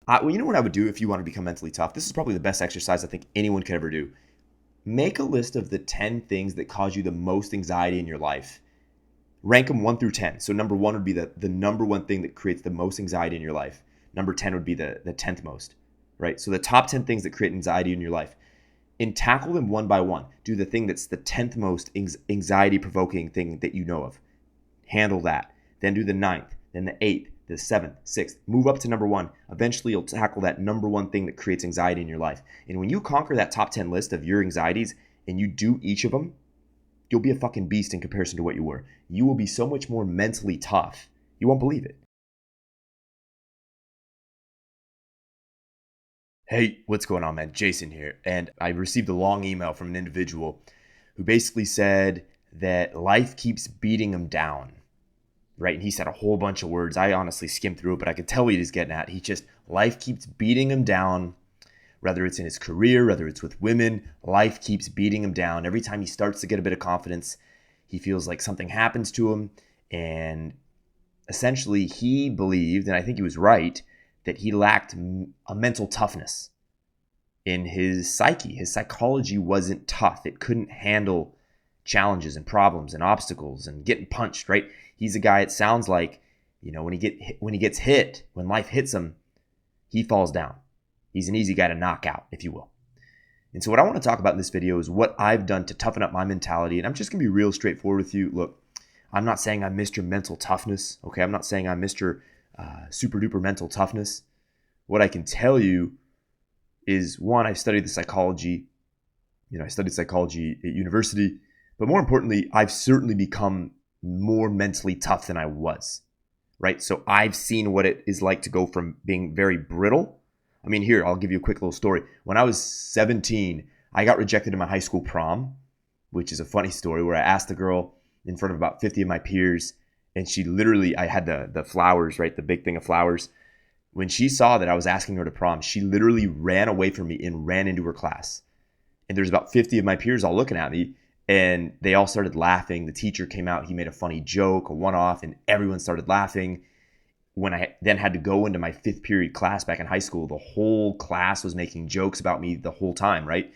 Well, you know what I would do if you want to become mentally tough? This is probably the best exercise I think anyone could ever do. Make a list of the 10 things that cause you the most anxiety in your life. Rank them 1 through 10. So number 1 would be the number one thing that creates the most anxiety in your life. Number 10 would be the 10th most, right? So the top 10 things that create anxiety in your life. And tackle them one by one. Do the thing that's the 10th most anxiety-provoking thing that you know of. Handle that. Then do the 9th, then the 8th, the 7th, 6th. Move up to number 1. Eventually, you'll tackle that number one thing that creates anxiety in your life. And when you conquer that top 10 list of your anxieties and you do each of them, you'll be a fucking beast in comparison to what you were. You will be so much more mentally tough. You won't believe it. Hey, what's going on, man? Jason here. And I received a long email from an individual who basically said that life keeps beating him down, right? And he said a whole bunch of words. I honestly skimmed through it, but I could tell what he was getting at. Life keeps beating him down, whether it's in his career, whether it's with women, life keeps beating him down. Every time he starts to get a bit of confidence, he feels like something happens to him. And essentially, he believed, and I think he was right, that he lacked a mental toughness in his psyche. His psychology wasn't tough. It couldn't handle challenges and problems and obstacles and getting punched, right? He's a guy, it sounds like, when he gets hit, when life hits him, he falls down. He's an easy guy to knock out, if you will. And so what I want to talk about in this video is what I've done to toughen up my mentality. And I'm just going to be real straightforward with you. Look, I'm not saying I'm Mr. Mental Toughness, okay? I'm not saying I'm Mr. Super duper mental toughness. What I can tell you is, one, I've studied the psychology. I studied psychology at university. But more importantly, I've certainly become more mentally tough than I was, right? So I've seen what it is like to go from being very brittle. I mean, here, I'll give you a quick little story. When I was 17, I got rejected in my high school prom, which is a funny story, where I asked a girl in front of about 50 of my peers, and she literally, I had the flowers, right? The big thing of flowers. When she saw that I was asking her to prom, she literally ran away from me and ran into her class. And there's about 50 of my peers all looking at me, and they all started laughing. The teacher came out, he made a funny joke, a one-off, and everyone started laughing. When I then had to go into my 5th period class back in high school, the whole class was making jokes about me the whole time, right?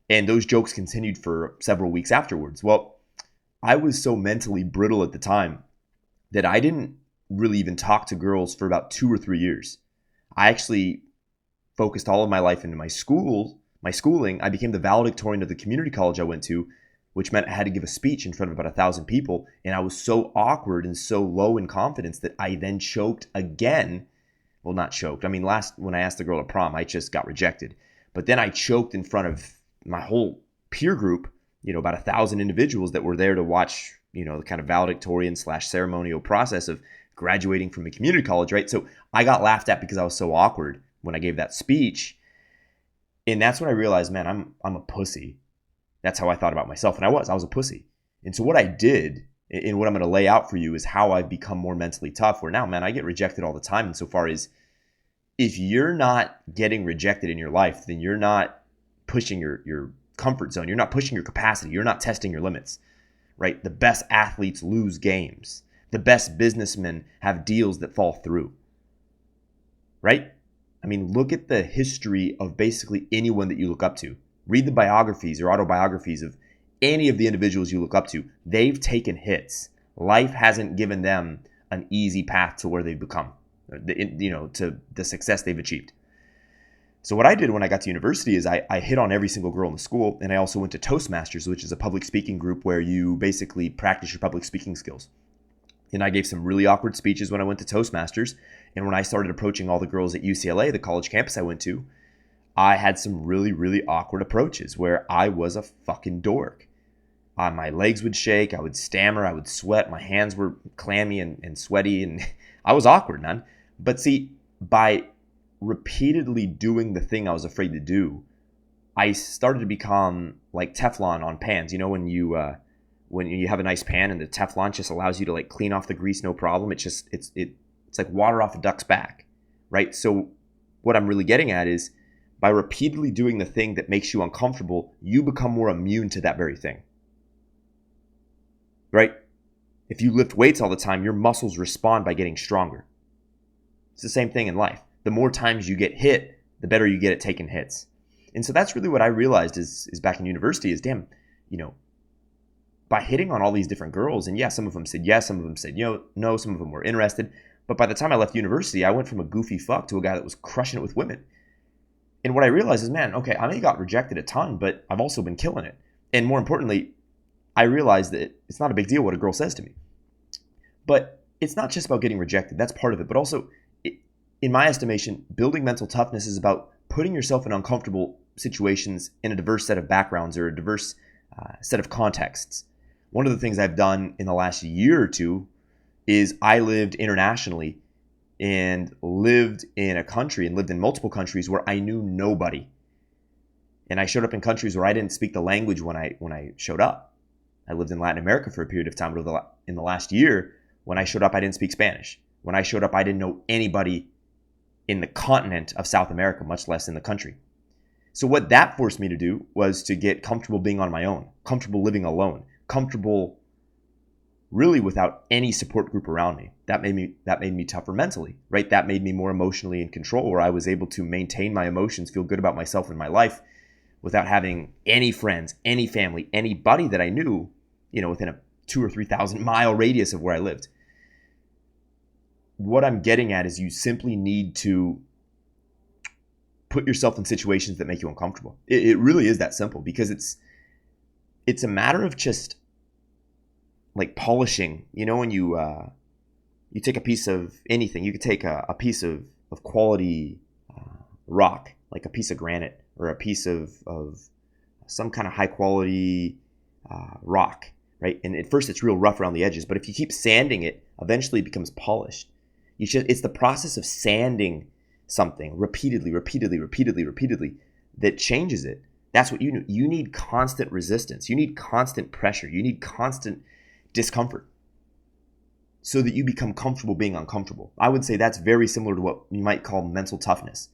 And those jokes continued for several weeks afterwards. Well, I was so mentally brittle at the time that I didn't really even talk to girls for about 2 or 3 years. I actually focused all of my life into my schooling. I became the valedictorian of the community college I went to, which meant I had to give a speech in front of about 1,000 people. And I was so awkward and so low in confidence that I then choked again. Well, not choked. I mean, when I asked the girl to prom, I just got rejected. But then I choked in front of my whole peer group, about 1,000 individuals that were there to watch, the kind of valedictorian / ceremonial process of graduating from a community college, right? So I got laughed at because I was so awkward when I gave that speech. And that's when I realized, man, I'm a pussy. That's how I thought about myself. And I was a pussy. And so what I did, and what I'm going to lay out for you, is how I've become more mentally tough, where now, man, I get rejected all the time. And so far as, if you're not getting rejected in your life, then you're not pushing your comfort zone. You're not pushing your capacity. You're not testing your limits, right? The best athletes lose games. The best businessmen have deals that fall through, right? I mean, look at the history of basically anyone that you look up to. Read the biographies or autobiographies of any of the individuals you look up to. They've taken hits. Life hasn't given them an easy path to where they've become, to the success they've achieved. So what I did when I got to university is I hit on every single girl in the school, and I also went to Toastmasters, which is a public speaking group where you basically practice your public speaking skills. And I gave some really awkward speeches when I went to Toastmasters. And when I started approaching all the girls at UCLA, the college campus I went to, I had some really, really awkward approaches where I was a fucking dork. My legs would shake, I would stammer, I would sweat, my hands were clammy and sweaty, and I was awkward, man. But see, by repeatedly doing the thing I was afraid to do, I started to become like Teflon on pans. When you have a nice pan and the Teflon just allows you to like clean off the grease, no problem. It's like water off a duck's back, right? So what I'm really getting at is, by repeatedly doing the thing that makes you uncomfortable, you become more immune to that very thing, right? If you lift weights all the time, your muscles respond by getting stronger. It's the same thing in life. The more times you get hit, the better you get at taking hits. And so that's really what I realized is back in university is, damn, by hitting on all these different girls, and yeah, some of them said yes, some of them said no, some of them were interested. But by the time I left university, I went from a goofy fuck to a guy that was crushing it with women. And what I realized is, man, okay, I may have got rejected a ton, but I've also been killing it. And more importantly, I realized that it's not a big deal what a girl says to me. But it's not just about getting rejected. That's part of it. But also, in my estimation, building mental toughness is about putting yourself in uncomfortable situations in a diverse set of backgrounds or a diverse set of contexts. One of the things I've done in the last year or two is I lived internationally and lived in a country and lived in multiple countries where I knew nobody. And I showed up in countries where I didn't speak the language when I showed up. I lived in Latin America for a period of time, but in the last year, when I showed up, I didn't speak Spanish. When I showed up, I didn't know anybody in the continent of South America, much less in the country. So what that forced me to do was to get comfortable being on my own, comfortable living alone, comfortable really without any support group around me. That made me tougher mentally, right? That made me more emotionally in control, where I was able to maintain my emotions, feel good about myself and my life without having any friends, any family, anybody that I knew, within a 2,000 or 3,000 mile radius of where I lived. What I'm getting at is you simply need to put yourself in situations that make you uncomfortable. It really is that simple, because it's a matter of just like polishing. When you take a piece of anything, you could take a piece of quality rock, like a piece of granite or a piece of some kind of high quality rock, right? And at first it's real rough around the edges, but if you keep sanding it, eventually it becomes polished. It's the process of sanding something repeatedly that changes it. That's what you need. You need constant resistance. You need constant pressure. You need constant discomfort so that you become comfortable being uncomfortable. I would say that's very similar to what you might call mental toughness.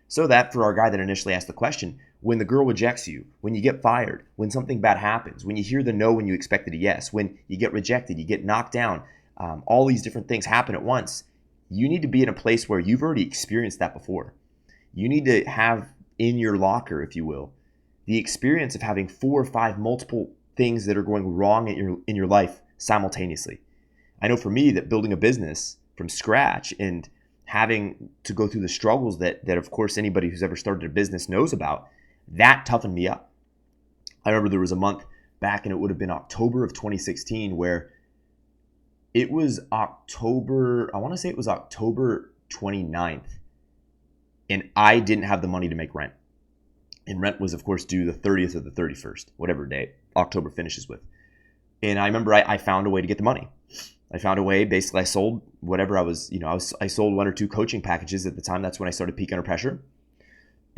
So that for our guy that initially asked the question, when the girl rejects you, when you get fired, when something bad happens, when you hear the no when you expected a yes, when you get rejected, you get knocked down, all these different things happen at once. You need to be in a place where you've already experienced that before. You need to have in your locker, if you will, the experience of having 4 or 5 multiple things that are going wrong in your life simultaneously. I know for me that building a business from scratch and having to go through the struggles that of course anybody who's ever started a business knows about, that toughened me up. I remember there was a month back, and it would have been October of 2016, where it was October 29th, and I didn't have the money to make rent. And rent was, of course, due the 30th or the 31st, whatever day October finishes with. And I remember I found a way to get the money. I found a way. Basically, I sold whatever I sold 1 or 2 coaching packages at the time. That's when I started Peak Under Pressure.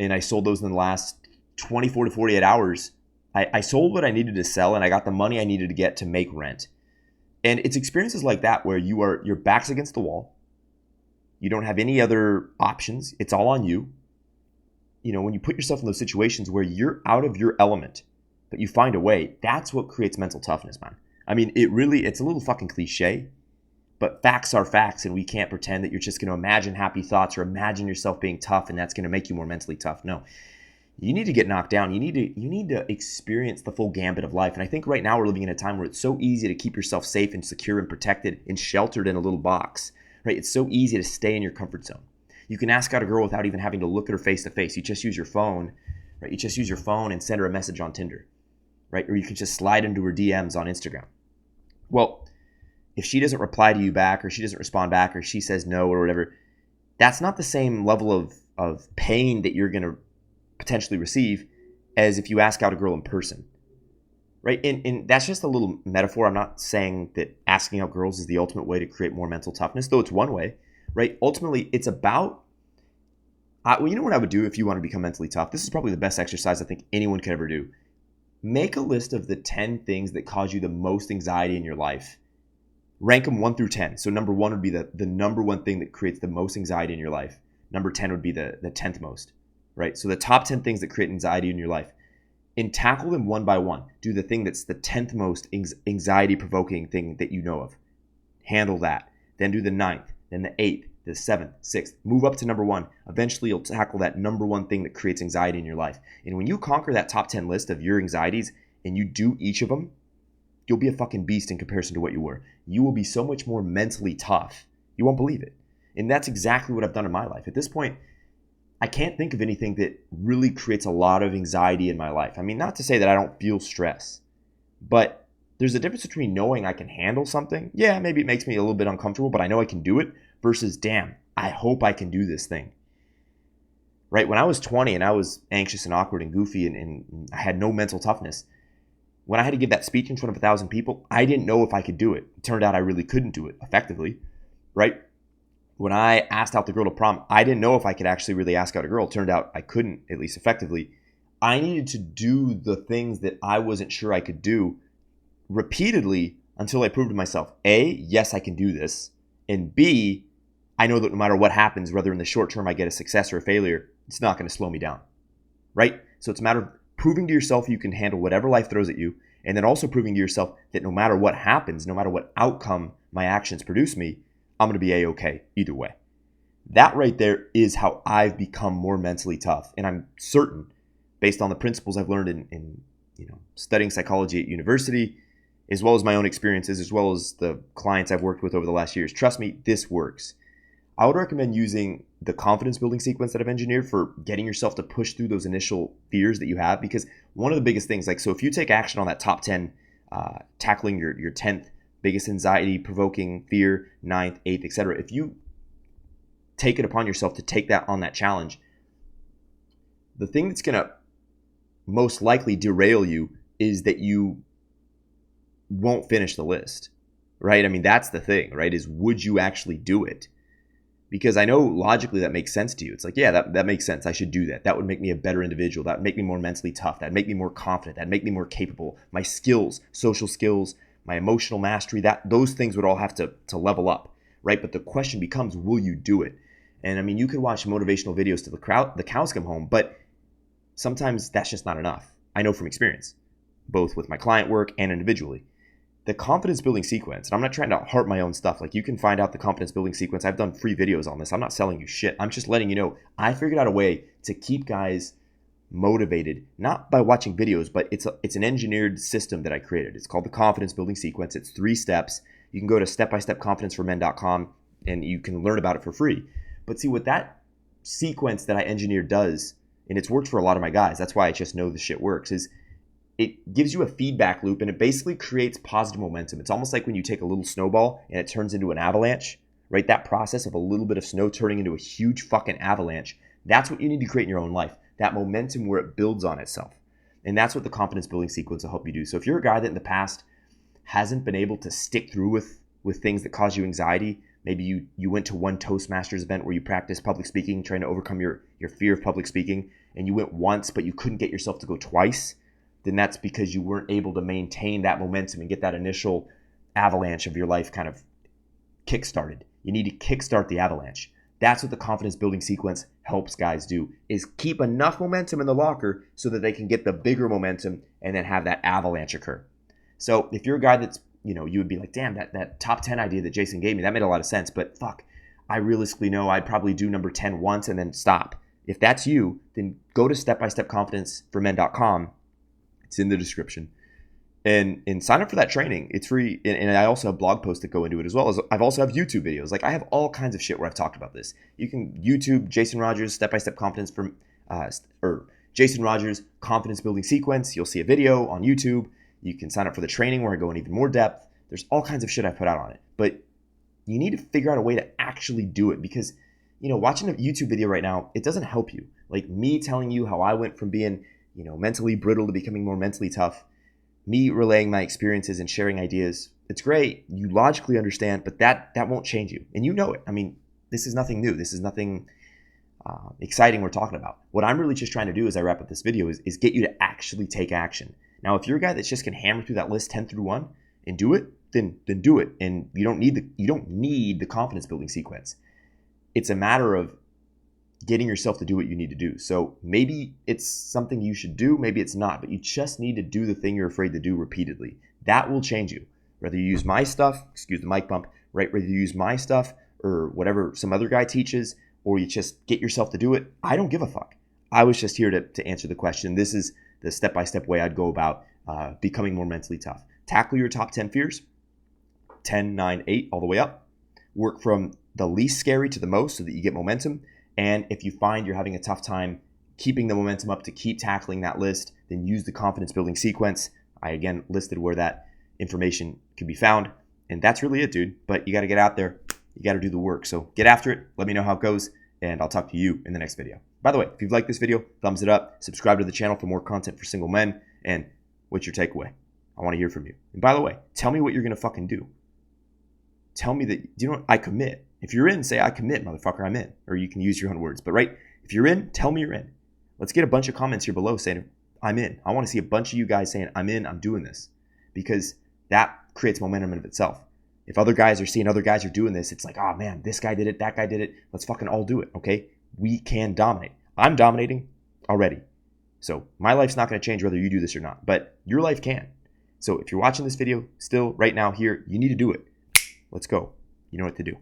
And I sold those in the last 24 to 48 hours. I sold what I needed to sell, and I got the money I needed to get to make rent. And it's experiences like that where your back's against the wall. You don't have any other options. It's all on you. When you put yourself in those situations where you're out of your element, but you find a way, that's what creates mental toughness, man. I mean, it's a little fucking cliche, but facts are facts, and we can't pretend that you're just going to imagine happy thoughts or imagine yourself being tough and that's going to make you more mentally tough. No. You need to get knocked down. You need to experience the full gambit of life. And I think right now we're living in a time where it's so easy to keep yourself safe and secure and protected and sheltered in a little box, right? It's so easy to stay in your comfort zone. You can ask out a girl without even having to look at her face to face. You just use your phone, right? You just use your phone and send her a message on Tinder, right? Or you can just slide into her DMs on Instagram. Well, if she doesn't reply to you back, or she doesn't respond back, or she says no or whatever, that's not the same level of pain that you're going to potentially receive as if you ask out a girl in person, right? And that's just a little metaphor. I'm not saying that asking out girls is the ultimate way to create more mental toughness, though it's one way, right? Ultimately, it's about, you know what I would do if you want to become mentally tough? This is probably the best exercise I think anyone could ever do. Make a list of the 10 things that cause you the most anxiety in your life. Rank them 1 through 10. So number 1 would be the number 1 thing that creates the most anxiety in your life. Number 10 would be the 10th most. Right? So the top 10 things that create anxiety in your life, and tackle them one by one. Do the thing that's the 10th most anxiety provoking thing that you know of. Handle that. Then do the 9th, then the 8th, the 7th, 6th, move up to number 1. Eventually, you'll tackle that number 1 thing that creates anxiety in your life. And when you conquer that top 10 list of your anxieties and you do each of them, you'll be a fucking beast in comparison to what you were. You will be so much more mentally tough. You won't believe it. And that's exactly what I've done in my life. At this point, I can't think of anything that really creates a lot of anxiety in my life. I mean, not to say that I don't feel stress, but there's a difference between knowing I can handle something. Yeah, maybe it makes me a little bit uncomfortable, but I know I can do it, versus, damn, I hope I can do this thing. Right? When I was 20 and I was anxious and awkward and goofy and I had no mental toughness, when I had to give that speech in front of 1,000 people, I didn't know if I could do it. It turned out I really couldn't do it effectively, right? When I asked out the girl to prom, I didn't know if I could actually really ask out a girl. It turned out I couldn't, at least effectively. I needed to do the things that I wasn't sure I could do repeatedly until I proved to myself, A, yes, I can do this, and B, I know that no matter what happens, whether in the short term I get a success or a failure, it's not going to slow me down, right? So it's a matter of proving to yourself you can handle whatever life throws at you, and then also proving to yourself that no matter what happens, no matter what outcome my actions produce me, I'm going to be A-okay either way. That right there is how I've become more mentally tough. And I'm certain, based on the principles I've learned in studying psychology at university, as well as my own experiences, as well as the clients I've worked with over the last years, trust me, this works. I would recommend using the confidence building sequence that I've engineered for getting yourself to push through those initial fears that you have. Because one of the biggest things, so if you take action on that top 10, tackling your 10th biggest anxiety provoking fear, 9th, 8th, etc., if you take it upon yourself to take that on that challenge, the thing that's going to most likely derail you is that you won't finish the list, right? I mean, that's the thing, right? Is would you actually do it? Because I know logically that makes sense to you. It's like, yeah, that makes sense. I should do that. That would make me a better individual. That would make me more mentally tough. That would make me more confident. That would make me more capable. My skills, social skills, my emotional mastery, those things would all have to level up, right? But the question becomes, will you do it? And I mean, you could watch motivational videos till the cows come home, but sometimes that's just not enough. I know from experience, both with my client work and individually. The confidence building sequence, and I'm not trying to harp my own stuff. Like, you can find out the confidence building sequence. I've done free videos on this. I'm not selling you shit. I'm just letting you know I figured out a way to keep guys motivated, not by watching videos, but it's an engineered system that I created. It's called the confidence building sequence. It's 3 steps. You can go to stepbystepconfidenceformen.com and you can learn about it for free. But see, what that sequence that I engineered does, and it's worked for a lot of my guys, that's why I just know the shit works, is it gives you a feedback loop and it basically creates positive momentum. It's almost like when you take a little snowball and it turns into an avalanche, right? That process of a little bit of snow turning into a huge fucking avalanche. That's what you need to create in your own life. That momentum where it builds on itself. And that's what the confidence building sequence will help you do. So if you're a guy that in the past hasn't been able to stick through with things that cause you anxiety, maybe you went to one Toastmasters event where you practiced public speaking, trying to overcome your fear of public speaking, and you went once, but you couldn't get yourself to go twice, then that's because you weren't able to maintain that momentum and get that initial avalanche of your life kind of kick-started. You need to kickstart the avalanche. That's what the confidence building sequence helps guys do, is keep enough momentum in the locker so that they can get the bigger momentum and then have that avalanche occur. So if you're a guy that's, you would be like, damn, that top 10 idea that Jason gave me, that made a lot of sense, but fuck, I realistically know I'd probably do number 10 once and then stop. If that's you, then go to stepbystepconfidenceformen.com. It's in the description. And sign up for that training. It's free. And I also have blog posts that go into it, as well as I've also have YouTube videos. Like, I have all kinds of shit where I've talked about this. You can YouTube Jason Rogers step-by-step confidence or Jason Rogers confidence building sequence. You'll see a video on YouTube. You can sign up for the training where I go in even more depth. There's all kinds of shit I put out on it. But you need to figure out a way to actually do it, because watching a YouTube video right now, it doesn't help you. Like me telling you how I went from being mentally brittle to becoming more mentally tough, me relaying my experiences and sharing ideas, it's great. You logically understand, but that won't change you. And you know it. I mean, this is nothing new. This is nothing exciting we're talking about. What I'm really just trying to do as I wrap up this video is get you to actually take action. Now, if you're a guy that's just can hammer through that list 10 through 1 and do it, then do it. And you don't need the confidence building sequence. It's a matter of getting yourself to do what you need to do. So maybe it's something you should do, maybe it's not, but you just need to do the thing you're afraid to do repeatedly. That will change you. Whether you use my stuff, excuse the mic bump, right? Whether you use my stuff or whatever some other guy teaches, or you just get yourself to do it, I don't give a fuck. I was just here to answer the question. This is the step-by-step way I'd go about becoming more mentally tough. Tackle your top 10 fears, 10, 9, 8, all the way up. Work from the least scary to the most so that you get momentum. And if you find you're having a tough time keeping the momentum up to keep tackling that list, then use the confidence building sequence. I, again, listed where that information can be found. And that's really it, dude. But you got to get out there. You got to do the work. So get after it. Let me know how it goes. And I'll talk to you in the next video. By the way, if you've liked this video, thumbs it up. Subscribe to the channel for more content for single men. And what's your takeaway? I want to hear from you. And by the way, tell me what you're going to fucking do. Tell me that, you know what, I commit. If you're in, say, I commit, motherfucker, I'm in. Or you can use your own words. But right, if you're in, tell me you're in. Let's get a bunch of comments here below saying, I'm in. I want to see a bunch of you guys saying, I'm in, I'm doing this. Because that creates momentum in of itself. If other guys are seeing other guys are doing this, it's like, oh man, this guy did it, that guy did it. Let's fucking all do it, okay? We can dominate. I'm dominating already. So my life's not going to change whether you do this or not. But your life can. So if you're watching this video still right now here, you need to do it. Let's go. You know what to do.